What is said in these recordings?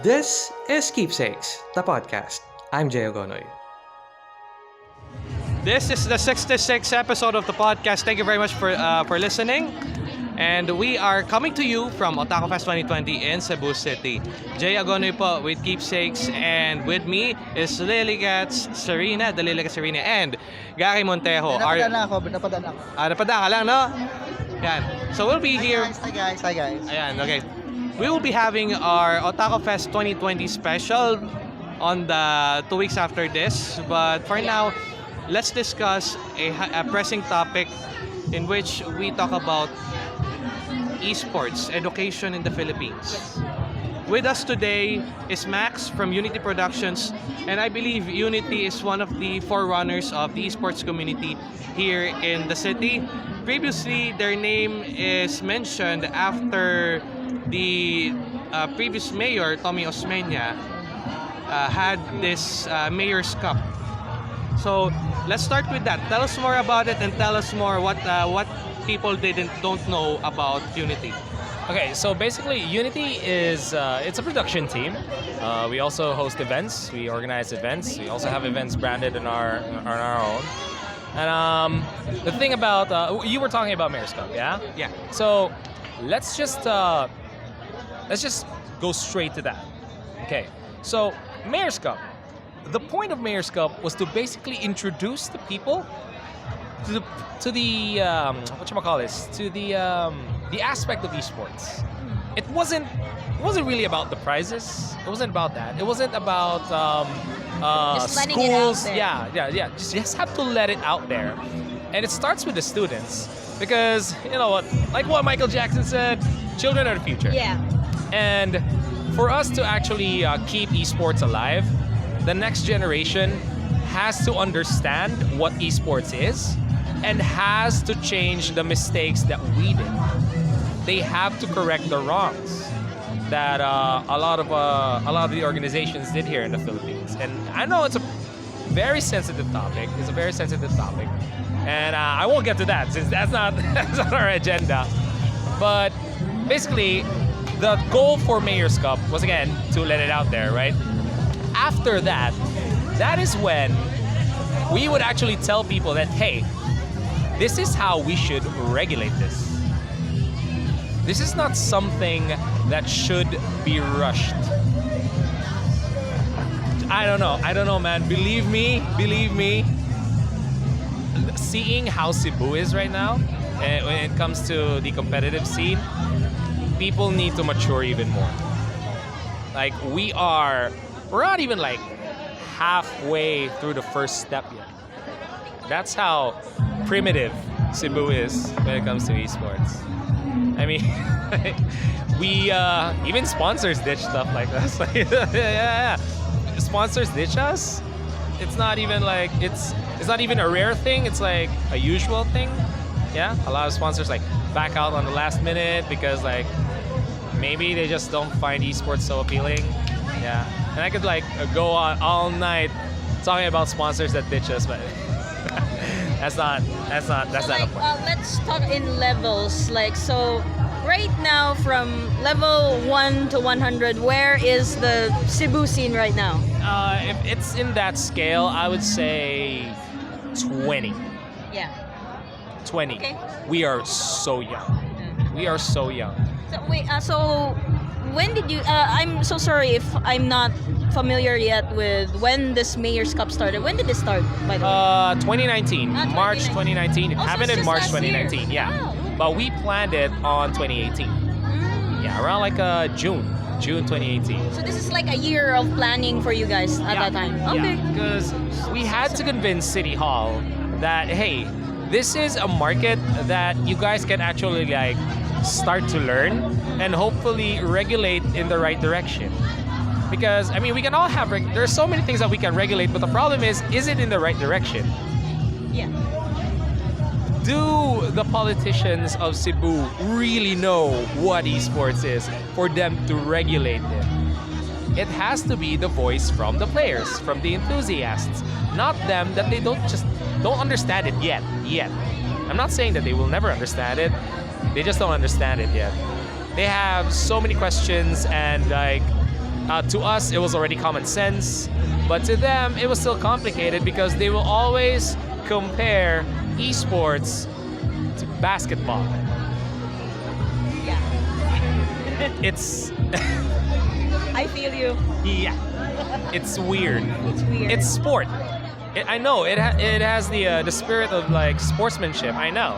This is Keepsakes, the podcast. I'm Jay Agonoy. This is the 66th episode of the podcast. Thank you very much for listening. And we are coming to you from Otakufest 2020 in Cebu City. Jay Agonoy po with Keepsakes, and with me is Serena, and Gary Montejo. Napadala ako. Napada ka lang, no? Yan. So we'll be here. Hi guys. Ayan, okay. We will be having our Otakufest 2020 special on the 2 weeks after this. But for now, let's discuss a pressing topic in which we talk about esports education in the Philippines. With us today is Max from Unity Productions, and I believe Unity is one of the forerunners of the esports community here in the city. Previously, their name is mentioned after the previous mayor, Tommy Osmeña, had this Mayor's Cup. So let's start with that. Tell us more about it and tell us more what people don't know about Unity. Okay, so basically Unity is it's a production team. We also host events. We organize events. We also have events branded on our own. And the thing about you were talking about Mayor's Cup, yeah? Yeah. So let's just go straight to that. Okay. So Mayor's Cup. The point of Mayor's Cup was to basically introduce the people to the aspect of esports. It wasn't really about the prizes. It wasn't about that. It wasn't about Just letting it out schools. there. Yeah. Just have to let it out there, and it starts with the students because you know what, like what Michael Jackson said, children are the future. Yeah. And for us to actually keep esports alive, the next generation has to understand what esports is and has to change the mistakes that we did. They have to correct the wrongs that a lot of the organizations did here in the Philippines. And I know it's a very sensitive topic. And I won't get to that since that's not our agenda. But basically, the goal for Mayor's Cup was, again, to let it out there, right? After that is when we would actually tell people that, hey, this is how we should regulate this. This is not something that should be rushed. I don't know, man. Believe me, seeing how Cebu is right now, when it comes to the competitive scene, people need to mature even more. Like, we're not even like halfway through the first step yet. That's how primitive Cebu is when it comes to esports. I mean, we even sponsors ditch stuff like this. yeah. Sponsors ditch us. It's not even like it's not even a rare thing. It's like a usual thing. Yeah, a lot of sponsors like back out on the last minute because like maybe they just don't find esports so appealing. Yeah, and I could like go on all night talking about sponsors that ditch us, but that's not a point. Let's talk in levels. So right now, from level 1 to 100, where is the Cebu scene right now? If it's in that scale, I would say 20. Yeah. 20. Okay. We are so young. So wait. So when did you? I'm so sorry if I'm not familiar yet with when this Mayor's Cup started. When did it start, by the way? 2019. March 2019. It Also, happened it's in just March last 2019. year. Yeah. Wow. But we planned it on 2018. Yeah, around like June 2018. So this is like a year of planning for you guys at that time. Okay. Because we had to convince City Hall that, hey, this is a market that you guys can actually like start to learn and hopefully regulate in the right direction. Because I mean, we can all have there's so many things that we can regulate, but the problem is it in the right direction? Yeah. Do the politicians of Cebu really know what esports is for them to regulate it? It has to be the voice from the players, from the enthusiasts, not them that they don't understand it yet. I'm not saying that they will never understand it. They just don't understand it yet. They have so many questions and like To us, it was already common sense, but to them, it was still complicated because they will always compare esports to basketball. Yeah. It's I feel you. yeah, it's weird. It's weird. It's sport. I know it has the spirit of like sportsmanship. I know,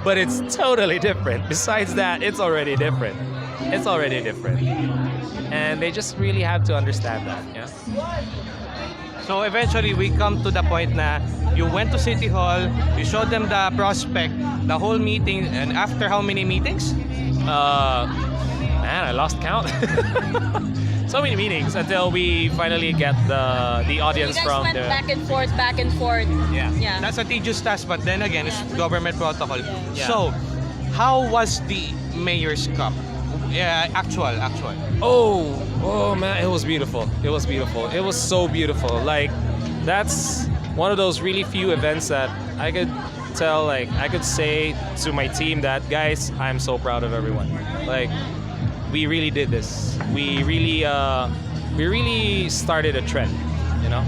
but it's totally different. Besides that, it's already different. It's already different, and they just really have to understand that. Yeah. So eventually we come to the point na you went to City Hall, you showed them the prospect, the whole meeting, and after how many meetings? Man, I lost count. So many meetings until we finally get the audience You guys from went the back and forth, back and forth. yeah. Yeah. That's a tedious task, but then again, it's Yeah. government protocol. Yeah. So, how was the Mayor's Cup? Yeah, actual. Oh man, it was beautiful. It was beautiful. It was so beautiful. Like that's one of those really few events that I could tell, like I could say to my team that guys, I'm so proud of everyone. Like we really did this. We really started a trend, you know?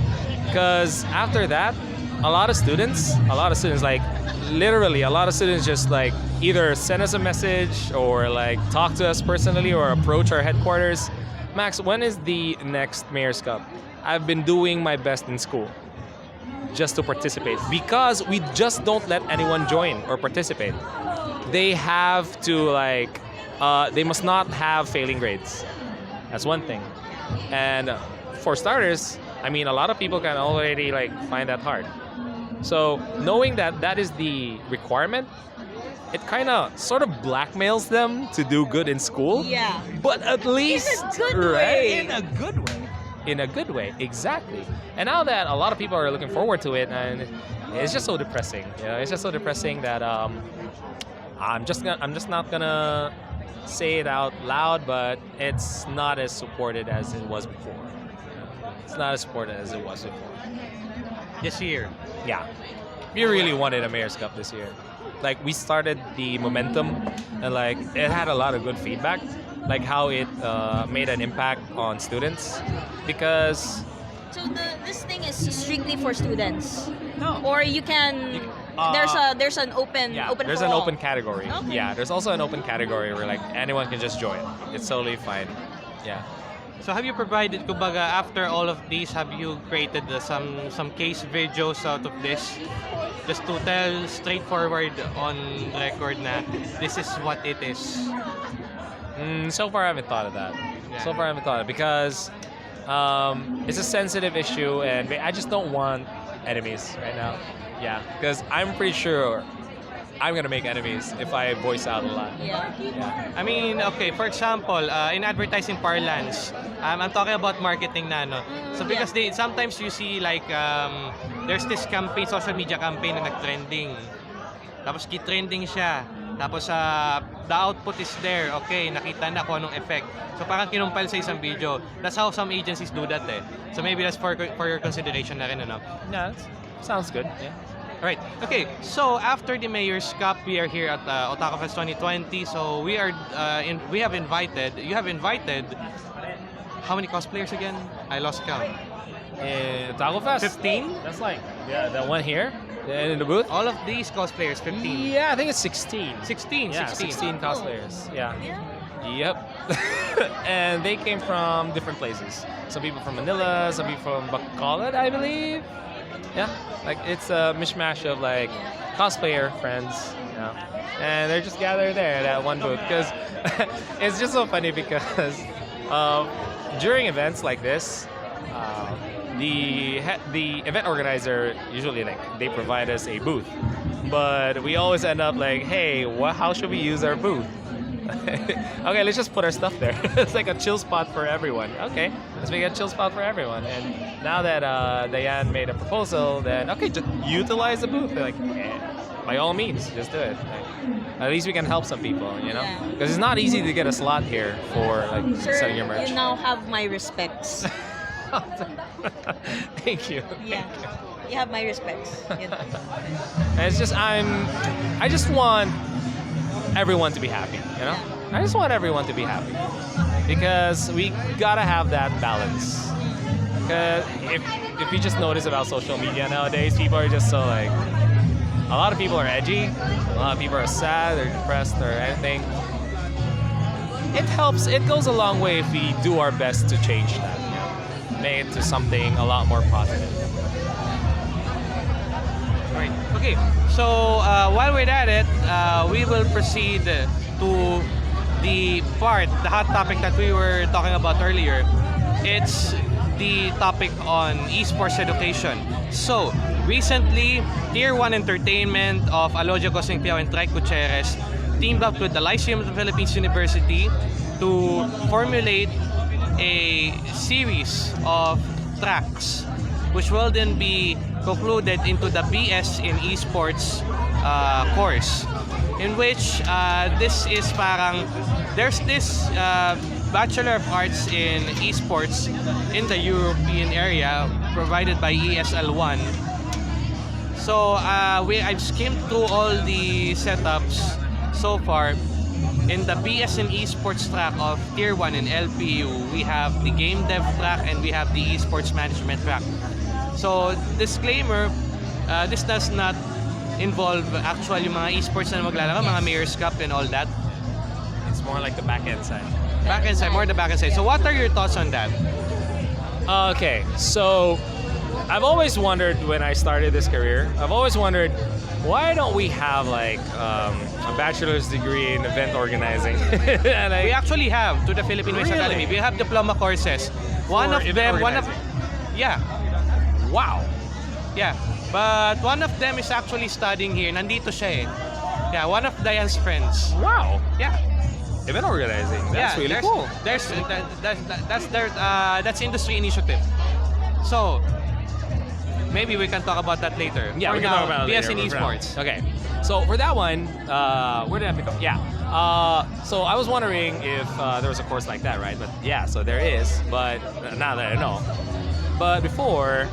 Because after that, a lot of students like literally a lot of students just like either send us a message or like talk to us personally or approach our headquarters. Max, when is the next Mayor's Cup? I've been doing my best in school just to participate because we just don't let anyone join or participate. They have to like they must not have failing grades. That's one thing. And for starters, I mean a lot of people can already like find that hard. So knowing that that is the requirement, it kind of sort of blackmails them to do good in school. Yeah. But at least In a good way. in a good way. In a good way, exactly. And now that a lot of people are looking forward to it, and it's just so depressing. You know, it's just so depressing that I'm just not gonna say it out loud, but it's not as supported as it was before. It's not as supported as it was before. This year. Yeah, we really wanted a Mayor's Cup this year. Like we started the momentum, and like it had a lot of good feedback, like how it made an impact on students, because So this thing is strictly for students, no, or you can. There's an open open. there's for an all. open category. Okay. Yeah, there's also an open category where like anyone can just join. It's totally fine. Yeah. So have you provided, kumbaga, after all of these, have you created some case videos out of this? Just to tell straightforward on record na this is what it is. So far, I haven't thought of that. Yeah. So far, I haven't thought of it because it's a sensitive issue, and I just don't want enemies right now. Yeah, because I'm pretty sure I'm gonna make enemies if I voice out a lot. Yeah. Yeah. I mean, okay, for example, in advertising parlance, I'm talking about marketing na, no? So because sometimes you see like, there's this campaign, social media campaign na nag-trending. Tapos trending siya. Tapos the output is there. Okay, nakita na kung anong effect. So parang kinumpile sa isang video. That's how some agencies do that eh. So maybe that's for your consideration na rin, ano? Yeah, sounds good. Yeah. Right. Okay. So after the Mayor's Cup, we are here at Otakufest 2020. So we are you have invited how many cosplayers again? I lost count. Otakufest. 15? That's like that one here in the booth. All of these cosplayers, 15. Yeah, I think it's 16. 16. Yeah, 16. 16 cosplayers. Yeah. Yeah. Yep. And they came from different places. Some people from Manila, some people from Bacolod, I believe. Yeah, like it's a mishmash of like cosplayer friends, you know, and they're just gathered there at that one booth because it's just so funny because during events like this, the event organizer usually like they provide us a booth, but we always end up like, hey, how should we use our booth? Okay, let's just put our stuff there. It's like a chill spot for everyone. Okay, let's make a chill spot for everyone. And now that Diane made a proposal, then okay, just utilize the booth. Like, by all means, just do it. Like, at least we can help some people, you know? Yeah. Because it's not easy to get a slot here for like Sir, selling your merch. you now have my respects. Thank you. Yeah. You have my respects. You know. And it's just I just want everyone to be happy, you know? I just want everyone to be happy because we gotta have that balance. Because if you just notice about social media nowadays, people are just so like, a lot of people are edgy, a lot of people are sad or depressed or anything. It helps. It goes a long way if we do our best to change that, make it to something a lot more positive. Right. Okay. So while we're at it, we will proceed to the hot topic that we were talking about earlier. It's the topic on esports education. So recently, Tier 1 Entertainment of Alodia Cosingpiao and Trike Gutierrez teamed up with the Lyceum of the Philippines University to formulate a series of tracks which will then be concluded into the BS in Esports course, in which this is parang there's this Bachelor of Arts in Esports in the European area provided by ESL1. So I've skimmed through all the setups so far. In the BS in Esports track of Tier 1 in LPU, we have the Game Dev track and we have the Esports Management track. So, disclaimer, this does not involve actual yung mga esports na maglalaro, mga Mayor's Cup and all that. It's more like the back end side. Back-end side, more the back-end side. So, what are your thoughts on that? Okay, so I've always wondered when I started this career, I've always wondered, why don't we have like a bachelor's degree in event organizing? And We actually have to the Philippine Race Really? Academy. We have diploma courses. One of event them, organizing. yeah, Wow. yeah. But one of them is actually studying here. Nandito siya eh. Yeah, one of Diane's friends. Wow. Yeah. Event organizing. That's really there's, cool. That's industry initiative. So maybe we can talk about that later. Yeah, For we can now, talk about it BS later. in esports. Okay. So for that one, where did I pick up? Yeah. So I was wondering if there was a course like that, right? But yeah, so there is. But now that I know. But before,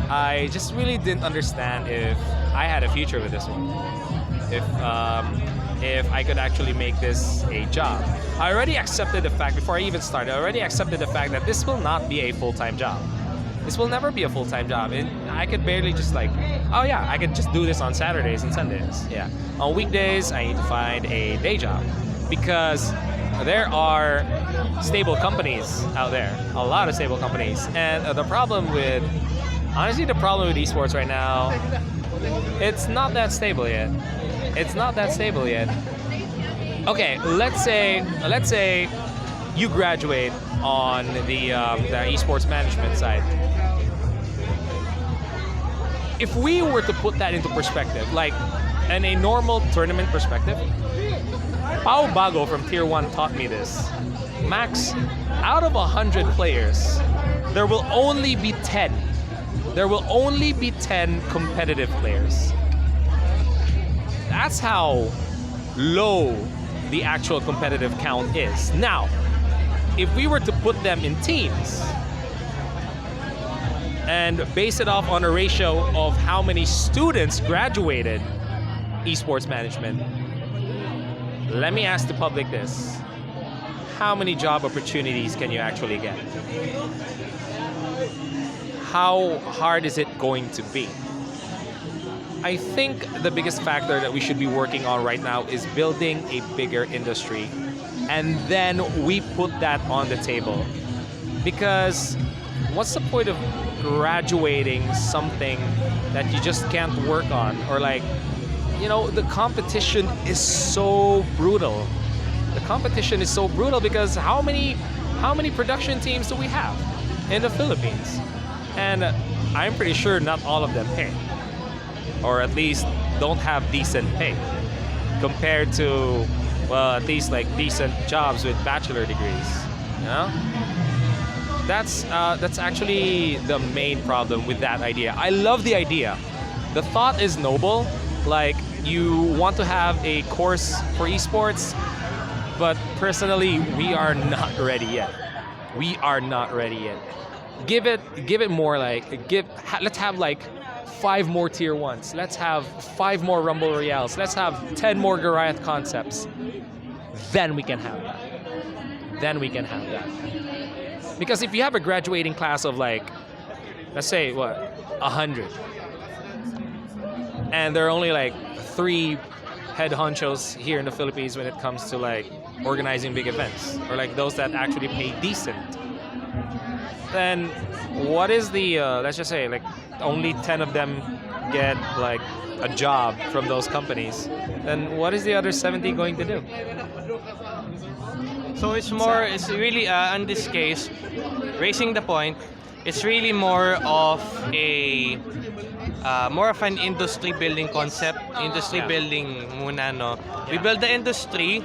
I just really didn't understand if I had a future with this one. If I could actually make this a job. I already accepted the fact, before I even started, I already accepted the fact that this will not be a full-time job. This will never be a full-time job. And I could barely just like, oh yeah, I could just do this on Saturdays and Sundays. Yeah. On weekdays, I need to find a day job because there are stable companies out there, a lot of stable companies. And honestly, the problem with esports right now, it's not that stable yet. It's not that stable yet. Okay, let's say you graduate on the esports management side. If we were to put that into perspective, like in a normal tournament perspective, Pao Bago from Tier 1 taught me this. Max, out of 100 players, there will only be 10. There will only be 10 competitive players. That's how low the actual competitive count is. Now, if we were to put them in teams and base it off on a ratio of how many students graduated esports management, let me ask the public this. How many job opportunities can you actually get? How hard is it going to be? I think the biggest factor that we should be working on right now is building a bigger industry, and then we put that on the table. Because what's the point of graduating something that you just can't work on? Or like, you know, the competition is so brutal. The competition is so brutal because how many production teams do we have in the Philippines? And I'm pretty sure not all of them pay, or at least don't have decent pay compared to, well, at least like decent jobs with bachelor degrees. You know, that's actually the main problem with that idea. I love the idea. The thought is noble. Like, you want to have a course for esports, but personally, we are not ready yet. We are not ready yet. Give it more like, let's have like 5 more tier 1s. Let's have 5 more Rumble Royales. Let's have 10 more Goliath concepts. then we can have that. Then we can have that. Because if you have a graduating class of like, let's say what, 100, and there are only like 3 head honchos here in the Philippines when it comes to like organizing big events, or like those that actually pay decent, then what is the let's just say like only 10 of them get like a job from those companies, then what is the other 70 going to do? So it's really, in this case, raising the point, it's really more of an industry building concept. Industry building muna, no? We build the industry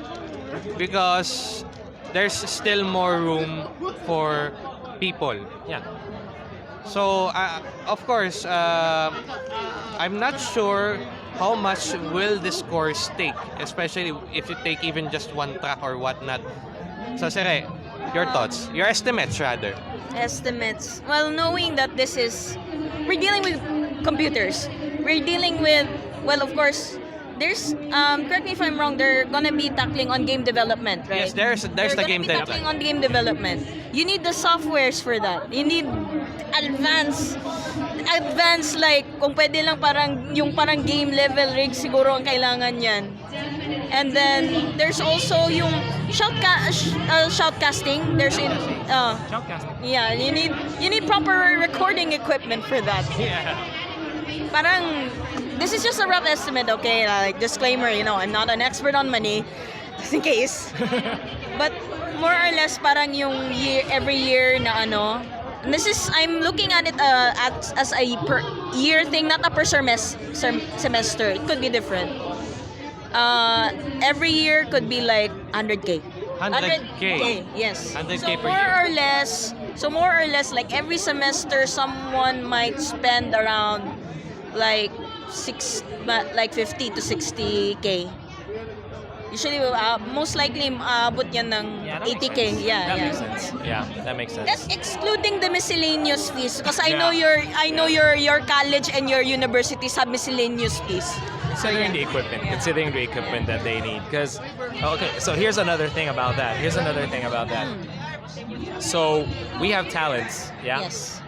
because there's still more room for people. Yeah. So, of course, I'm not sure how much will this course take, especially if you take even just one track or whatnot. So, Sere, your thoughts, your estimates rather. Estimates. Well, knowing that we're dealing with computers. We're dealing with, well, of course, there's, correct me if I'm wrong, they're gonna be tackling on game development, right? Yes, there's the game development. Tackling on game development. You need the softwares for that. You need advanced like kung pwede lang parang game level rig siguro ang kailangan yan. And then there's also yung shoutcasting. There's Shoutcasting. yeah, you need proper recording equipment for that. Yeah. Parang this is just a rough estimate, okay? Like disclaimer, I'm not an expert on money, just in case. But more or less parang yung every year na and this is, I'm looking at it as a per year thing, not a per semester. It could be different. Every year could be like 100K. 100K. Yes. 100K per year. So more or less, like every semester, someone might spend around like 50 to 60K. Usually, most likely, abot yan ng 80K. That makes sense. Yeah, that makes sense. That's excluding the miscellaneous fees, because I know your college and your universities have miscellaneous fees. Considering the equipment that they need. Because, okay, so here's another thing about that. So we have talents, yeah? Yes.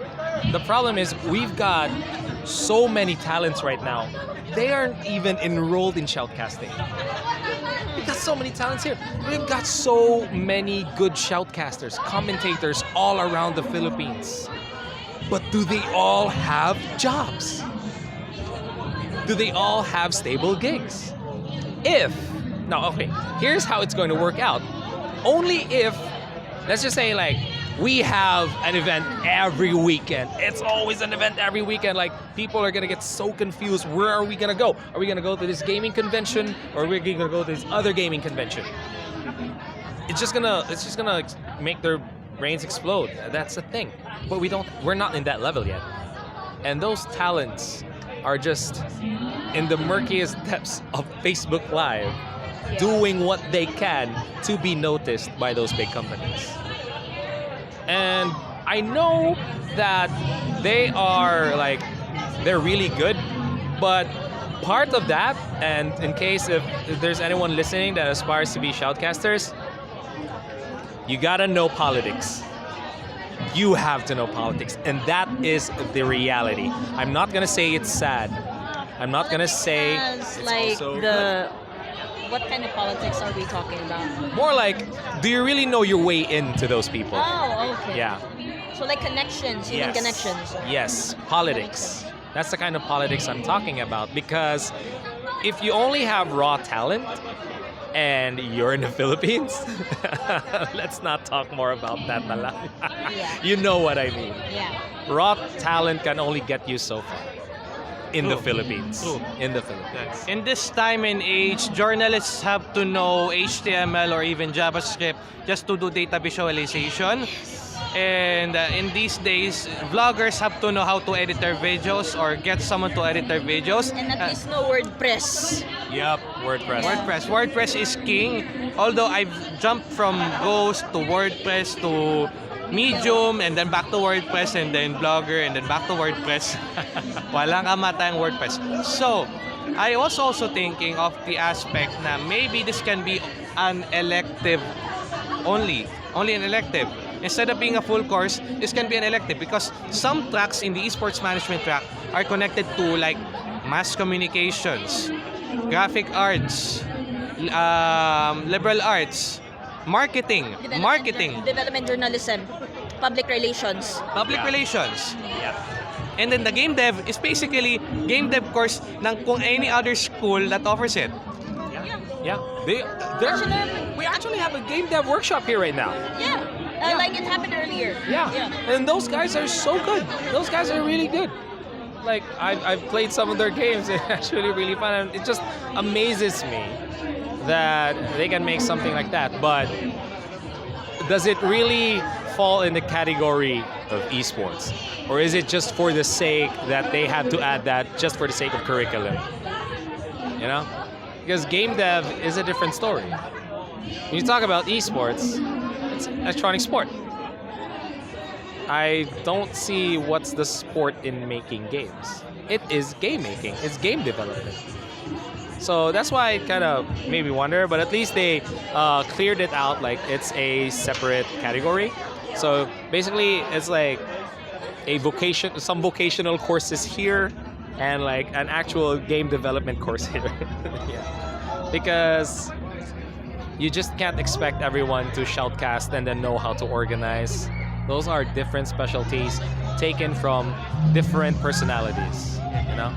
The problem is we've got so many talents right now. They aren't even enrolled in shoutcasting. We've got so many talents here. We've got so many good shoutcasters, commentators all around the Philippines. But do they all have jobs? Do they all have stable gigs? Here's how it's going to work out. Only if, let's just say like, we have an event every weekend. It's always an event every weekend. Like, people are gonna get so confused. Where are we gonna go? Are we gonna go to this gaming convention, or are we gonna go to this other gaming convention? It's just gonna make their brains explode. That's the thing. But we're not in that level yet. And those talents are just in the murkiest depths of Facebook Live, doing what they can to be noticed by those big companies. And I know that they're really good, but part of that, and in case if there's anyone listening that aspires to be shoutcasters, you gotta know politics. You have to know politics, and that is the reality. I'm not gonna say it's sad. I'm not gonna say it's like also the. What kind of politics are we talking about? more like, do you really know your way into those people? Oh, okay. Yeah. So like connections, you mean connections? Yes, politics. That's the kind of politics I'm talking about. Because if you only have raw talent and you're in the Philippines, let's not talk more about that. Yeah. You know what I mean. Yeah. Raw talent can only get you so far in the True. Philippines. True. In the Philippines. In this time and age, journalists have to know HTML or even JavaScript just to do data visualization. And in these days, vloggers have to know how to edit their videos or get someone to edit their videos. And at least know WordPress. Yep, WordPress. WordPress is king. Although I've jumped from Ghost to WordPress to Medium and then back to WordPress and then Blogger and then back to WordPress. Walang kamatayang WordPress. So, I was also thinking of the aspect na maybe this can be an elective only an elective. Instead of being a full course, this can be an elective because some tracks in the esports management track are connected to like mass communications, graphic arts, liberal arts, marketing, Development journalism, public relations. relations. Yeah. And then the game dev is basically game dev course ng kung any other school that offers it. Yeah. We actually have a game dev workshop here right now. Yeah. Like it happened earlier. Yeah. And those guys are so good. Those guys are really good. Like I've played some of their games. It's actually really fun. And it just amazes me that they can make something like that. But does it really fall in the category of esports? Or is it just for the sake that they had to add that just for the sake of curriculum? You know? Because game dev is a different story. When you talk about esports, it's electronic sport. I don't see what's the sport in making games. It is game making. It's game development. So that's why it kind of made me wonder, but at least they cleared it out like it's a separate category. So basically it's like some vocational courses here and like an actual game development course here. Yeah. Because you just can't expect everyone to shoutcast and then know how to organize. Those are different specialties taken from different personalities, you know?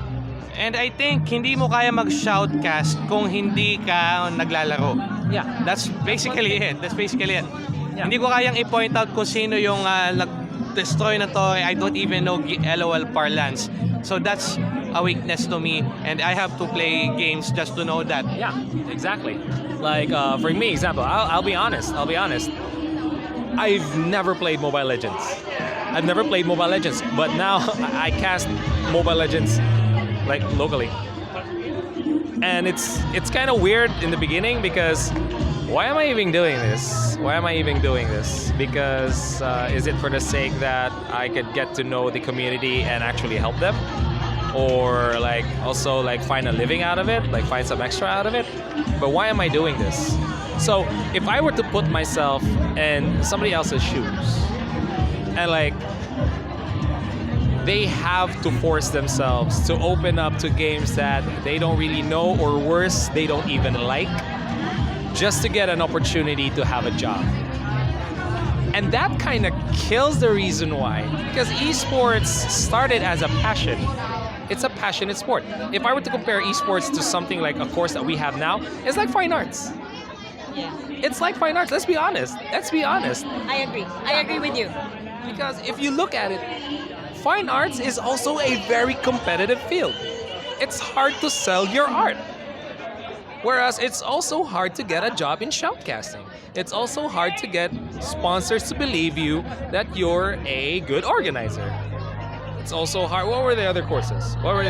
And I think hindi mo kaya mag-shoutcast kung hindi ka naglalaro. Yeah. That's basically it. Yeah. Hindi ko kayang i-point out kung sino yung nag-destroy na torre. I don't even know LOL parlance. So that's a weakness to me, and I have to play games just to know that. Yeah, exactly. Like for me, example, I'll be honest. I've never played Mobile Legends. But now I cast Mobile Legends like locally. And it's kind of weird in the beginning because why am I even doing this? Because is it for the sake that I could get to know the community and actually help them? Or like also like find a living out of it, like find some extra out of it? But why am I doing this? So if I were to put myself in somebody else's shoes and like they have to force themselves to open up to games that they don't really know, or worse, they don't even like, just to get an opportunity to have a job. And that kind of kills the reason why. Because esports started as a passion. It's a passionate sport. If I were to compare esports to something like a course that we have now, it's like fine arts. Yeah. It's like fine arts. Let's be honest. I agree with you. Because if you look at it, fine arts is also a very competitive field. It's hard to sell your art. Whereas it's also hard to get a job in shoutcasting. It's also hard to get sponsors to believe you that you're a good organizer. It's also hard. What were the other courses? What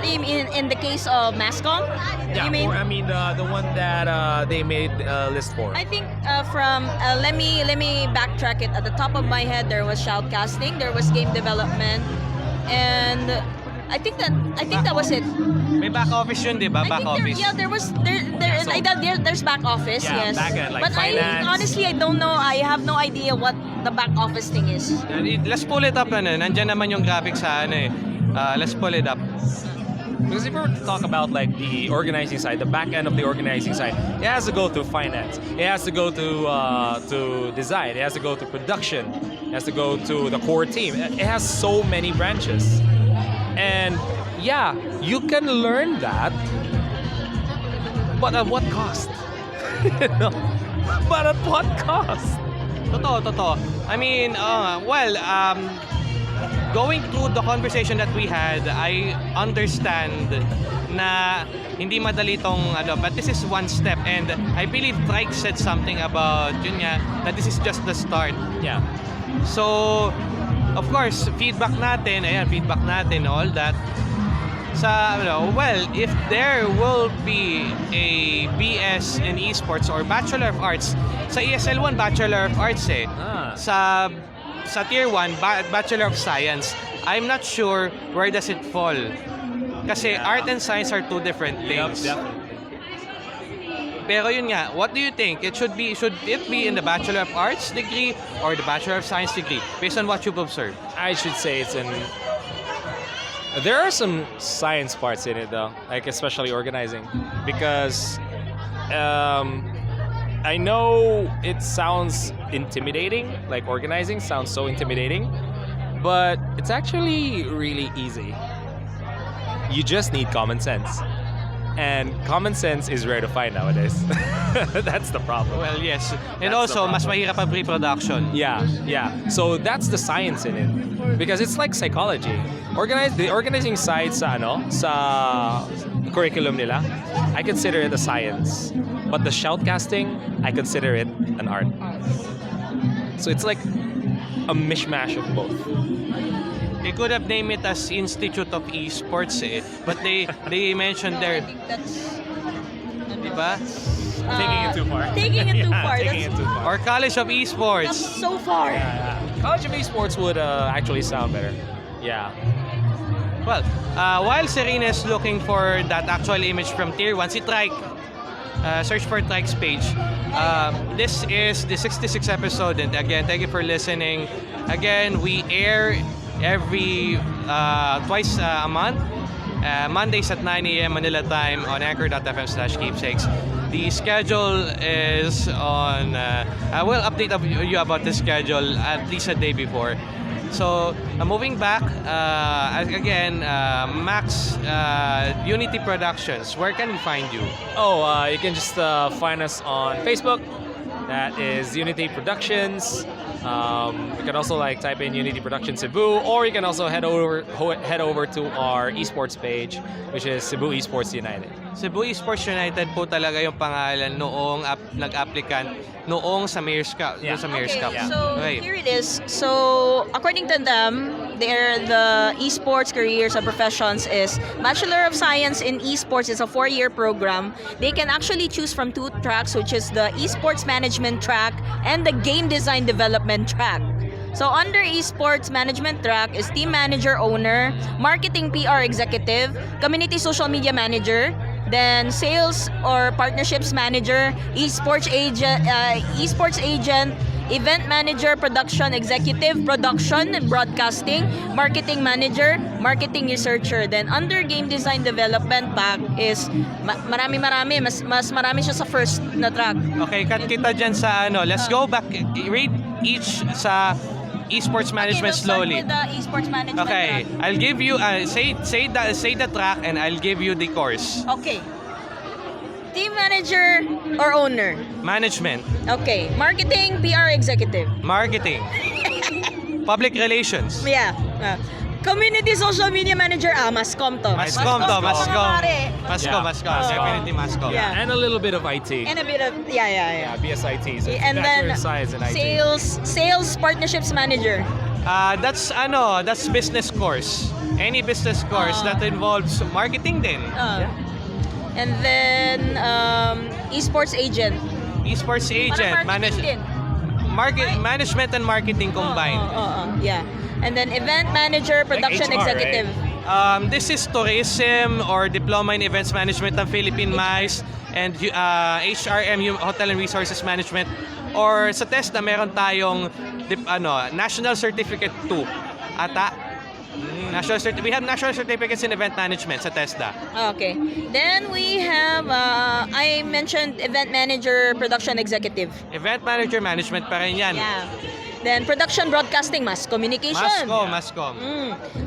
do you mean in the case of Mascom? Yeah, you mean? The one that they made a list for. I think let me backtrack it. At the top of my head, there was shoutcasting, there was game development, and I think that was it. May back office yun, di ba? Back office. There's back office, Yeah, yes. back end, like but finance. honestly, I don't know. I have no idea what the back office thing is. Let's pull it up na. Nandyan naman yung graphics sa ano eh. Let's pull it up. Because if we were to talk about like the organizing side, the back end of the organizing side, it has to go through finance. It has to go to design. It has to go to production. It has to go to the core team. It has so many branches. And yeah, you can learn that, but at what cost? But at what cost? Totoo. I mean, going through the conversation that we had, I understand na hindi madali tong but this is one step, and I believe Trike said something about yun nga, that this is just the start. Yeah. So, of course, feedback natin, all that. If there will be a BS in esports or Bachelor of Arts, sa ESL 1, Bachelor of Arts eh. Sa Tier 1, Bachelor of Science, I'm not sure where does it fall. Kasi art and science are two different things. Yep. Pero yun nga, what do you think? Should it be in the Bachelor of Arts degree or the Bachelor of Science degree, based on what you've observed? I should say it's in. There are some science parts in it though, like especially organizing, because I know it sounds intimidating, like organizing sounds so intimidating, but it's actually really easy. You just need common sense. And common sense is rare to find nowadays. That's the problem. Well, yes. And That's also, the mas problem. mahirap ang pre-production. Yeah. So that's the science in it. Because it's like psychology. The organizing side sa curriculum nila, I consider it a science. But the shoutcasting, I consider it an art. So it's like a mishmash of both. They could have named it as Institute of Esports, but they mentioned No, I there, think that's... diba? Taking it too far. Taking it too Yeah, far. taking it too far. Or College of That's Esports. so far. Yeah. College of Esports would actually sound better. Yeah. Well, while Serena is looking for that actual image from Tier 1, si Trike, search for Trike's page. This is the 66th episode, and again, thank you for listening. Again, we air every twice a month, Mondays at 9 a.m. Manila time on anchor.fm/keepsakes. The schedule is on, I will update you about the schedule at least a day before. So, moving back, again, Max, Unity Productions, where can we find you? You can just find us on Facebook. That is Unity Productions. You can also type in Unity Production Cebu, or you can also head over to our esports page, which is Cebu Esports United. Cebu Esports United po talaga yung pangalan noong nag-applicant noong sa Mayor's Cup. Yeah. Sa Mayor's Okay, Cup. so Okay. here it is. So according to them, the esports careers and professions is Bachelor of Science in Esports is a 4-year program. They can actually choose from 2 tracks, which is the Esports Management track and the Game Design Development track. So under Esports Management track is Team Manager Owner, Marketing PR Executive, Community Social Media Manager, then Sales or Partnerships Manager, Esports Agent, Event Manager, Production Executive, Production and Broadcasting, Marketing Manager, Marketing Researcher. Then under Game Design Development pack is marami, mas marami siya sa first na track. Okay, cut kita dyan sa let's go back, read each sa Esports Management Okay, we'll slowly. start with the Esports Management Okay, track. I'll give you, say the track and I'll give you the course. Okay. Team Manager or Owner? Management, Okay. Marketing, PR Executive. Marketing, Public Relations, Yeah. Community Social Media Manager, Mascom to. Mascom to, Mascom. Pare. Mascom, Yeah. Mascom, Oh. definitely Mascom. Yeah. And a little bit of IT. And a bit of, yeah. BSIT. So And Bachelor then of Science in IT. Sales Partnerships Manager. That's business course. Any business course that involves marketing din. And then Esports Agent. Esports Parang agent, marketing din. management and marketing combined. Yeah. And then Event Manager, Production HR, Executive. This is tourism or diploma in events management ng Philippine MICE and HRM Hotel and Resources Management, or sa TESDA meron tayong National Certificate 2 ata. We have national certificates in event management sa TESDA. Okay. Then we have, I mentioned Event Manager, Production Executive. Event manager management pa rin yan. Yeah. Then Production Broadcasting, Mass Communication. Mascom.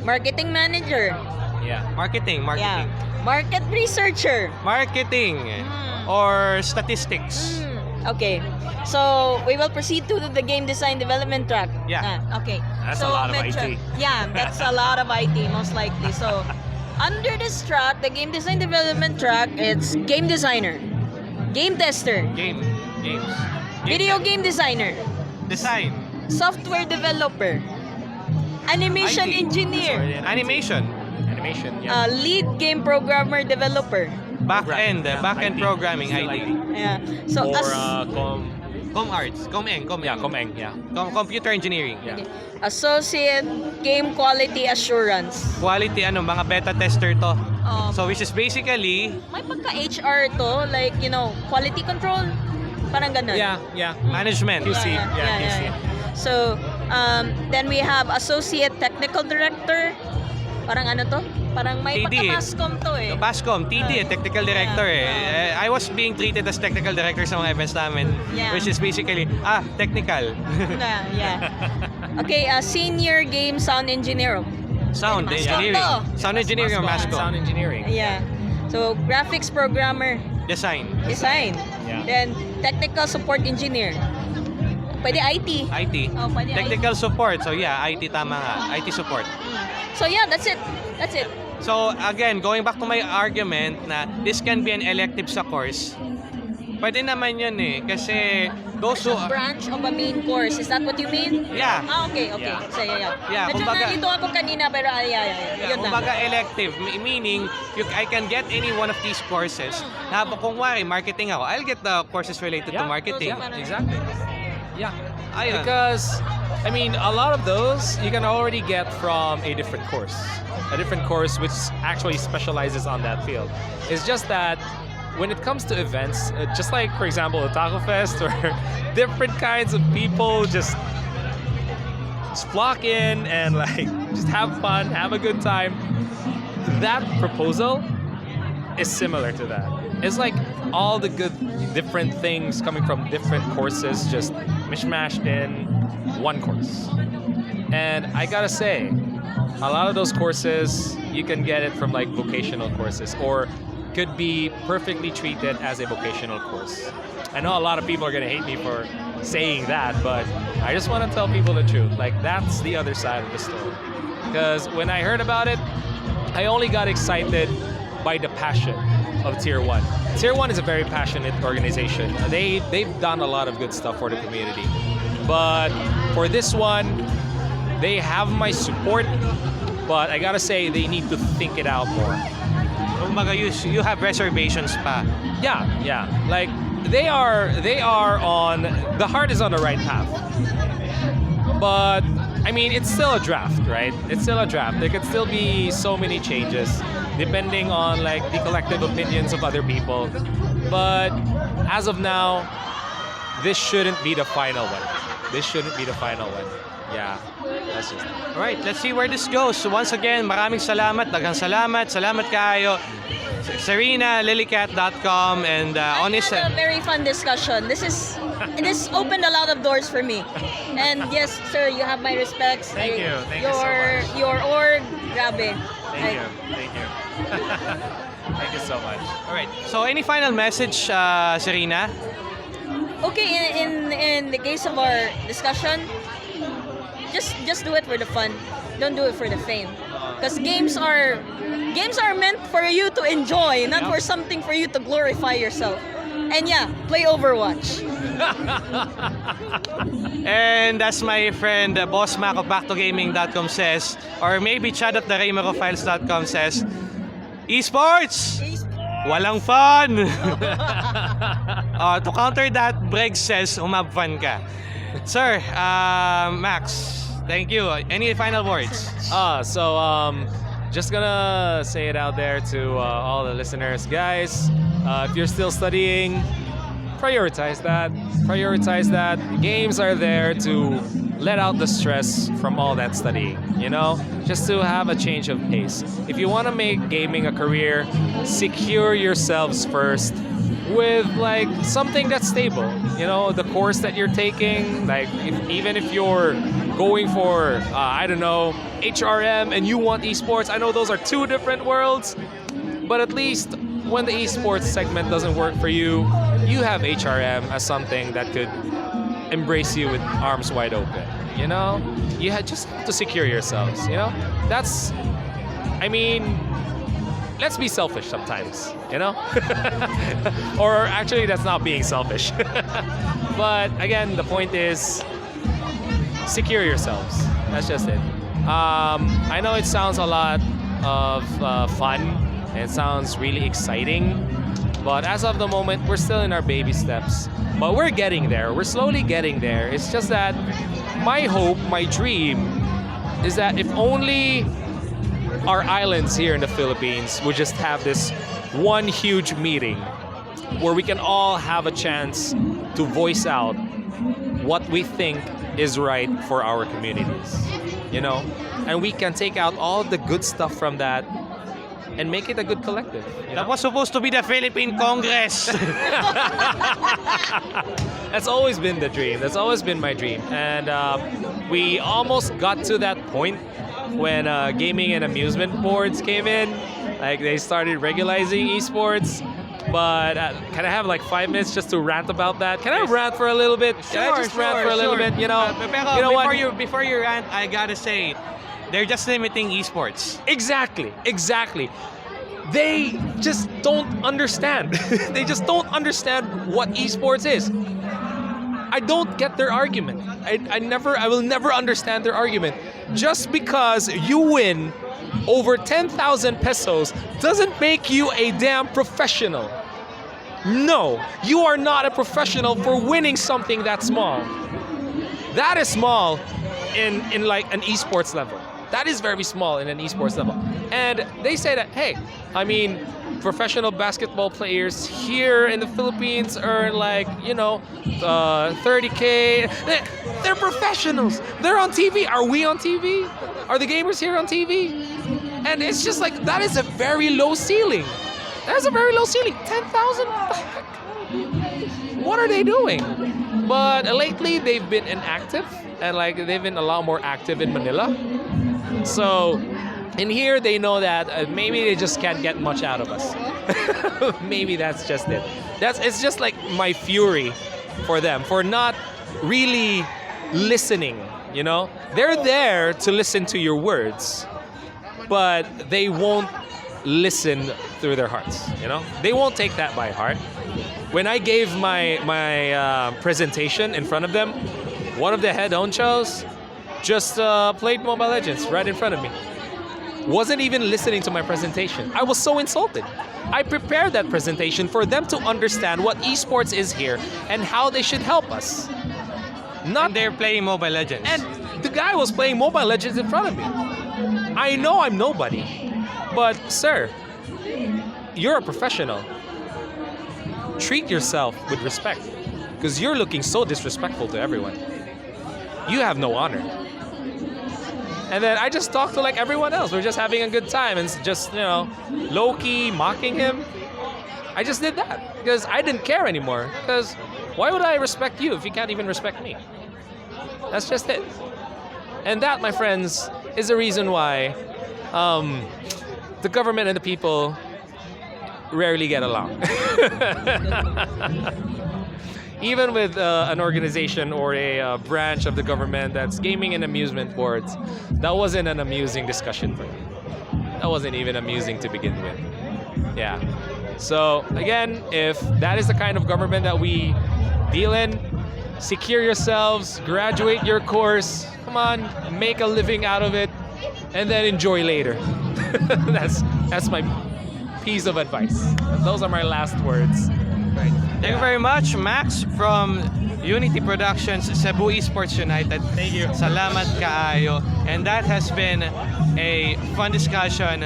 Marketing Manager. Yeah. Marketing. Yeah. Market Researcher. Marketing or statistics. Okay. So we will proceed to the Game Design Development track. Yeah. Okay. That's so a lot of IT. Yeah, that's a lot of IT most likely. So under this track, the Game Design Development track, it's Game Designer, Game Tester, Games. Video Game Designer, Design. Software Developer, Animation IT. Engineer, Animation. Animation. Yeah. Lead Game Programmer Developer. Back-end Yeah, programming, IT. IT. Yeah. So Or as Com Arts. Com-Eng. Yeah, Comeng, yeah. Computer Engineering. Yeah. Associate Game Quality Assurance. Quality, mga beta tester to. So, which is basically, May pagka-HR to, like, quality control. Parang ganun. Yeah, yeah. management. QC. Yeah, QC. So, then we have Associate Technical Director. Parang ano to? Parang may TD. pagka-PASCOM to eh. Pascom, TD, Technical Director I was being treated as Technical Director sa mga events namin. Yeah. Which is basically, technical. Yeah. Okay, Senior Game Sound Engineer. Sound Mascom Engineering. to. Sound Engineering or Mascom. Sound engineering. Yeah. So, Graphics Programmer. Design. Design. Yeah. Then, Technical Support Engineer. Pwede IT. IT. Oh, pwede Technical support. So yeah, IT tama nga. IT support. So yeah, that's it. So again, going back to my argument na this can be an elective sa course. Pwede naman yun kasi those who... Branch of a main course. Is that what you mean? Yeah. Okay. Yeah. So yeah. Yeah, Medyo kumbaga- nalito ako kanina pero Yeah, yun lang. kumbaga elective, meaning I can get any one of these courses. Na kung wari, marketing ako, I'll get the courses related to marketing. Yeah, exactly. Yeah. Ayun. Because, I mean, a lot of those you can already get from a different course. A different course which actually specializes on that field. It's just that when it comes to events, just like, for example, Otakufest, where different kinds of people just flock in and like just have fun, have a good time. That proposal is similar to that. It's like all the good different things coming from different courses just mishmashed in one course. And I gotta say, a lot of those courses, you can get it from like vocational courses or could be perfectly treated as a vocational course. I know a lot of people are gonna hate me for saying that, but I just want to tell people the truth. Like, that's the other side of the story. Because when I heard about it, I only got excited by the passion of Tier 1. Tier 1 is a very passionate organization. They've done a lot of good stuff for the community. But for this one, they have my support, but I gotta say, they need to think it out more. Kumbaga, you have reservations pa. Yeah. Like, they are on, the heart is on the right path. But, I mean, it's still a draft, right? It's still a draft. There could still be so many changes depending on like the collective opinions of other people. But as of now, this shouldn't be the final one. Yeah, that's just it. Alright, let's see where this goes. So once again, maraming salamat, daghang salamat kayo. Serena, lilycat.com, and honest. We had a very fun discussion. This opened a lot of doors for me. And yes, sir, you have my respects. Thank you so much. Your org, grabe. Thank you. Thank you so much. Alright, so any final message, Serena? Okay, in the case of our discussion, just do it for the fun. Don't do it for the fame. Because games are meant for you to enjoy, not for something for you to glorify yourself. And yeah, play Overwatch. And as my friend Boss Mac of BackToGaming.com says, or maybe Chad of the RaymaroFiles.com says, Esports! Walang fun! To counter that, Breg says, umab fun ka. Sir, Max, thank you. Any final words? Just gonna say it out there to all the listeners. Guys, if you're still studying, prioritize that. Games are there to let out the stress from all that studying, just to have a change of pace. If you want to make gaming a career, secure yourselves first with like something that's stable. The course that you're taking, like even if you're going for HRM and you want esports, I know those are two different worlds, but at least when the esports segment doesn't work for you, you have HRM as something that could embrace you with arms wide open. You just have to secure yourselves. Let's be selfish sometimes, or actually that's not being selfish. But again, the point is secure yourselves. That's just it. I know it sounds a lot of fun. It sounds really exciting, But as of the moment, we're still in our baby steps. But we're getting there. We're slowly getting there. It's just that my hope, my dream, is that if only our islands here in the Philippines would just have this one huge meeting where we can all have a chance to voice out what we think is right for our communities, you know? And we can take out all the good stuff from that and make it a good collective. You know? That was supposed to be the Philippine Congress. That's always been the dream. That's always been my dream. And we almost got to that point when gaming and amusement boards came in. Like they started regularizing esports. But can I have like 5 minutes just to rant about that? Can I rant for a little bit? Can I just rant for a little bit? You know, you know what? Before you rant, I gotta say, they're just limiting esports. Exactly. They just don't understand. They just don't understand what esports is. I don't get their argument. I will never understand their argument. Just because you win over 10,000 pesos doesn't make you a damn professional. No, you are not a professional for winning something that small. That is small in like an esports level. That is very small in an esports level. And they say that, hey, I mean, professional basketball players here in the Philippines earn like, you know, 30K. They're professionals. They're on TV. Are we on TV? Are the gamers here on TV? And it's just like, that is a very low ceiling. That is a very low ceiling. 10,000? What are they doing? But lately, they've been inactive. And like, they've been a lot more active in Manila. So in here, they know that maybe they just can't get much out of us. Maybe that's just it. It's just like my fury for them, for not really listening, you know? They're there to listen to your words, but they won't listen through their hearts, you know? They won't take that by heart. When I gave my presentation in front of them, one of the head honchos just played Mobile Legends right in front of me. Wasn't even listening to my presentation. I was so insulted. I prepared that presentation for them to understand what esports is here and how they should help us. And they're playing Mobile Legends. And the guy was playing Mobile Legends in front of me. I know I'm nobody, but sir, you're a professional. Treat yourself with respect, because you're looking so disrespectful to everyone. You have no honor. And then I just talked to like everyone else. We're just having a good time and just, you know, low-key mocking him. I just did that because I didn't care anymore. Because why would I respect you if you can't even respect me? That's just it. And that, my friends, is the reason why the government and the people rarely get along. Even with an organization or a branch of the government that's gaming and amusement boards, that wasn't an amusing discussion for me. That wasn't even amusing to begin with. Yeah. So again, if that is the kind of government that we deal in, secure yourselves, graduate your course, come on, make a living out of it, and then enjoy later. That's my piece of advice. Those are my last words. Right. Thank you very much, Max from Unity Productions, Cebu Esports United. Thank you. Salamat kaayo. And that has been a fun discussion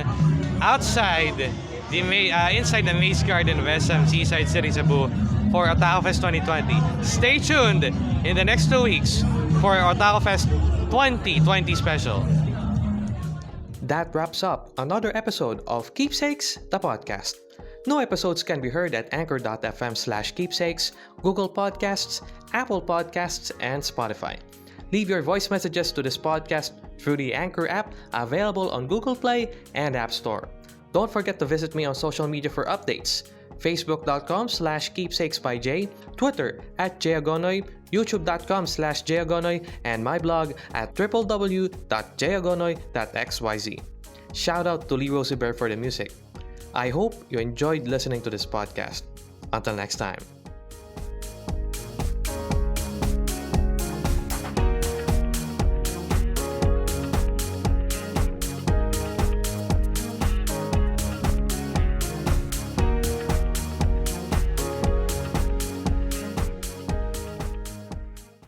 outside inside the Maze Garden of SM Seaside City, Cebu for Otakufest 2020. Stay tuned in the next 2 weeks for Otakufest 2020 special. That wraps up another episode of Keepsakes, the podcast. New episodes can be heard at anchor.fm/keepsakes, Google Podcasts, Apple Podcasts, and Spotify. Leave your voice messages to this podcast through the Anchor app available on Google Play and App Store. Don't forget to visit me on social media for updates. Facebook.com/keepsakesbyj, Twitter @jagonoy, YouTube.com/jagonoy, and my blog at www.jagonoy.xyz. Shout out to Lee Rosie Bear for the music. I hope you enjoyed listening to this podcast. Until next time.